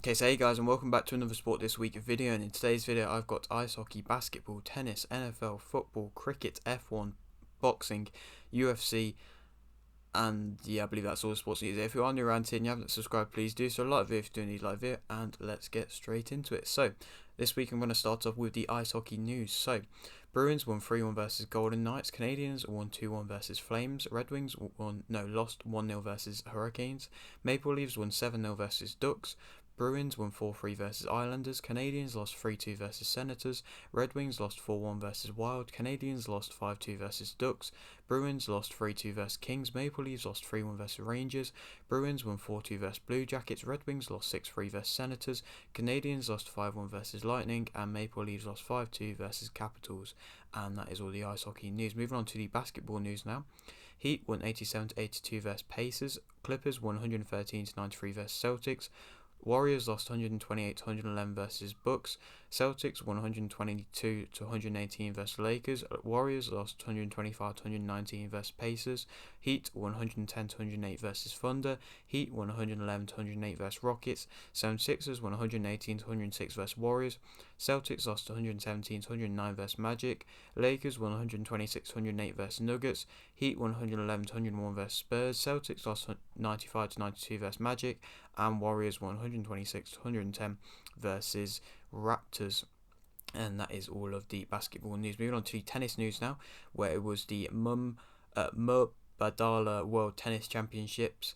Okay, so hey guys, and welcome back to another Sport This Week video. And in today's video, I've got ice hockey, basketball, tennis, NFL, football, cricket, F1, boxing, UFC, and yeah, I believe that's all the sports news. If you are new around here and you haven't subscribed, please do so. Like the video if you do need like video, and let's get straight into it. So, this week I'm going to start off with the ice hockey news. So, Bruins won 3-1 versus Golden Knights. Canadians won 2-1 versus Flames. Red Wings lost 1-0 versus Hurricanes. Maple Leafs won 7-0 versus Ducks. Bruins won 4-3 versus Islanders. Canadians lost 3-2 versus Senators. Red Wings lost 4-1 versus Wild. Canadians lost 5-2 versus Ducks. Bruins lost 3-2 versus Kings. Maple Leafs lost 3-1 versus Rangers. Bruins won 4-2 versus Blue Jackets. Red Wings lost 6-3 versus Senators. Canadians lost 5-1 versus Lightning. And Maple Leafs lost 5-2 versus Capitals. And that is all the ice hockey news. Moving on to the basketball news now. Heat won 87-82 versus Pacers. Clippers won 113-93 versus Celtics. Warriors lost 128-111 versus Bucks. Celtics won 122-118 versus Lakers. Warriors lost 125-119 versus Pacers. Heat won 110-108 versus Thunder. Heat won 111-108 versus Rockets. 76ers won 118-106 versus Warriors. Celtics lost 117-109 versus Magic. Lakers won 126-108 versus Nuggets. Heat won 111-101 versus Spurs. Celtics lost 95-92 versus Magic. And Warriors won 126-110 versus Raptors. And that is all of the basketball news. Moving on to the tennis news now, where it was the Mubadala World Tennis Championships,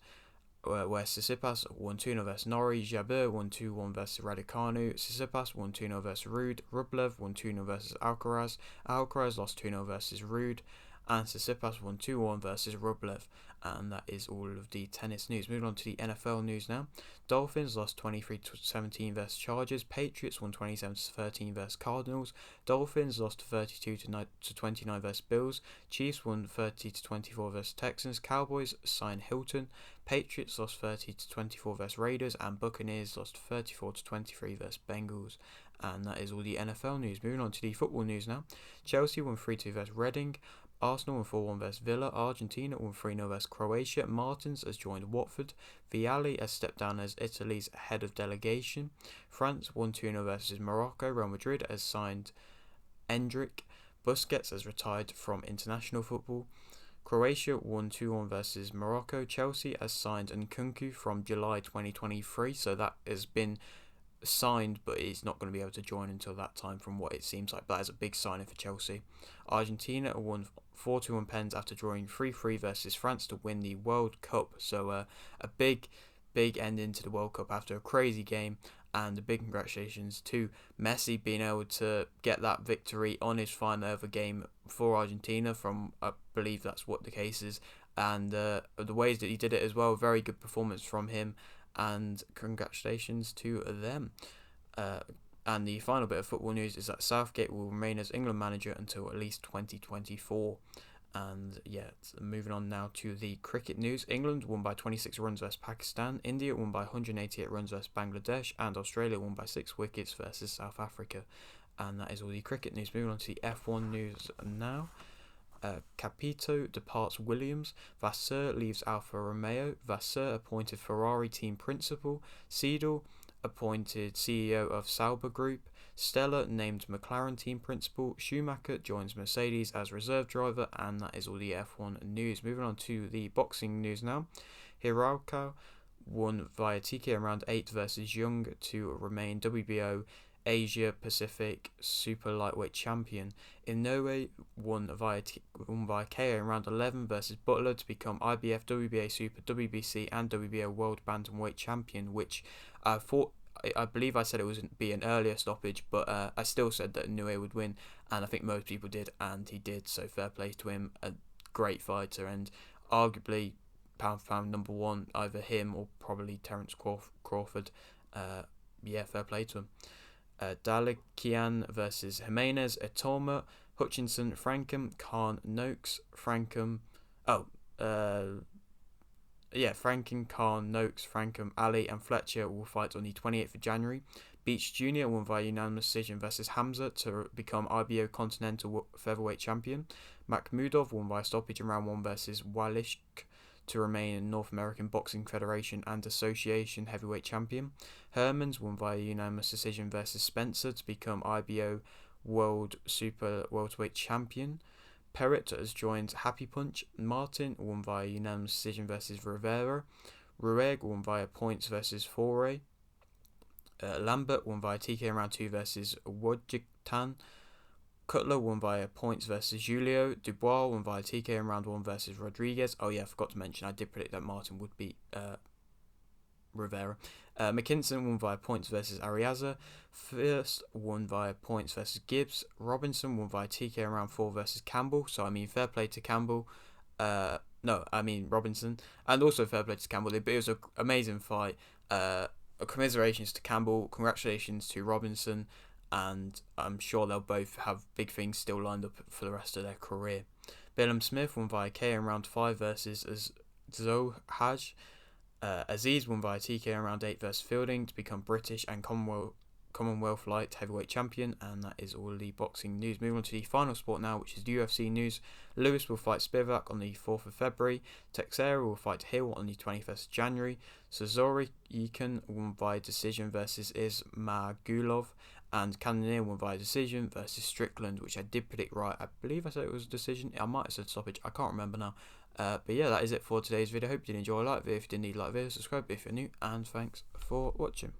where Tsitsipas won 2-0 versus Norrie. Jabeur won 2-1 versus Raducanu. Tsitsipas won 2-0 versus Rude. Rublev won 2-0 versus Alcaraz. Alcaraz lost 2-0 versus Rude. And Tsitsipas won 2-1 versus Rublev. And that is all of the tennis news. Moving on to the NFL news now. Dolphins lost 23-17 versus Chargers. Patriots won 27-13 versus Cardinals. Dolphins lost 32-29 versus Bills. Chiefs won 30-24 versus Texans. Cowboys signed Hilton. Patriots lost 30-24 versus Raiders. And Buccaneers lost 34-23 versus Bengals. And that is all the NFL news. Moving on to the football news now. Chelsea won 3-2 versus Reading. Arsenal won 4-1 versus Villa. Argentina won 3-0 versus Croatia. Martins has joined Watford. Vialli has stepped down as Italy's head of delegation. France won 2-0 versus Morocco. Real Madrid has signed Endrick. Busquets has retired from international football. Croatia won 2-1 versus Morocco. Chelsea has signed Nkunku from July 2023, so that has been signed, but he's not going to be able to join until that time from what it seems like. But that is a big signing for Chelsea. Argentina won 4-1 pens after drawing 3-3 versus France to win the World Cup. So a big ending to the World Cup after a crazy game, and a big congratulations to Messi being able to get that victory on his final ever game for Argentina. From I believe that's what the case is, and the ways that he did it as well, very good performance from him. And congratulations to them. And the final bit of football news is that Southgate will remain as England manager until at least 2024. And yeah, moving on now to the cricket news. England won by 26 runs versus Pakistan. India won by 188 runs versus Bangladesh. And Australia won by 6 wickets versus South Africa. And that is all the cricket news. Moving on to the F1 news now. Capito departs Williams. Vasseur leaves Alfa Romeo. Vasseur appointed Ferrari team principal. Seidel appointed CEO of Sauber Group. Stella named McLaren team principal. Schumacher joins Mercedes as reserve driver. And that is all the F1 news. Moving on to the boxing news now. Hirakawa won via TK in round 8 versus Young to remain WBO Asia Pacific Super Lightweight Champion. Inoue won via KO in round 11 versus Butler to become IBF, WBA Super, WBC and WBO World Bantamweight Champion, which I believe I said it would be an earlier stoppage, but I still said that Inoue would win, and I think most people did, and he did, so fair play to him. A great fighter, and arguably pound for pound number one, either him or probably Terence Crawford. Yeah, fair play to him. Dalikian versus Jimenez, Etoma, Hutchinson, Frankham, Khan, Noakes, Frankham, Khan, Noakes, Frankham, Ali and Fletcher will fight on the 28th of January. Beach Jr. won via unanimous decision versus Hamza to become IBO Continental Featherweight Champion. Makhmudov won by stoppage in round 1 versus Walishk to remain North American Boxing Federation and Association heavyweight champion. Hermans won via unanimous decision versus Spencer to become IBO World Super Welterweight Champion. Perrott has joined Happy Punch. Martin won via unanimous decision versus Rivera. Rueg won via points versus Foray. Lambert won via TK in round 2 versus Wojciech. Cutler won via points versus Julio. Dubois won via TK in round 1 versus Rodriguez. Oh yeah, I forgot to mention, I did predict that Martin would beat Rivera. McKinson won via points versus Ariaza. First won via points versus Gibbs. Robinson won via TK in round 4 versus Campbell. So I mean, fair play to Campbell. Robinson, and also fair play to Campbell. But it was an amazing fight. Commiserations to Campbell. Congratulations to Robinson. And I'm sure they'll both have big things still lined up for the rest of their career. Billum Smith won via KO in round 5 versus Zohaj. Aziz won via TK in round 8 versus Fielding to become British and Commonwealth light heavyweight champion. And that is all the boxing news. Moving on to the final sport now, which is UFC news. Lewis will fight Spivak on the 4th of February. Teixeira will fight Hill on the 21st of January. Sazori Yekin won via decision versus Ismagulov. And Cannonier won via decision versus Strickland, which I did predict right. I believe I said it was a decision. I might have said stoppage. I can't remember now. But yeah, that is it for today's video. Hope you did enjoy. Like the video if you did, like the video, subscribe if you're new, and thanks for watching.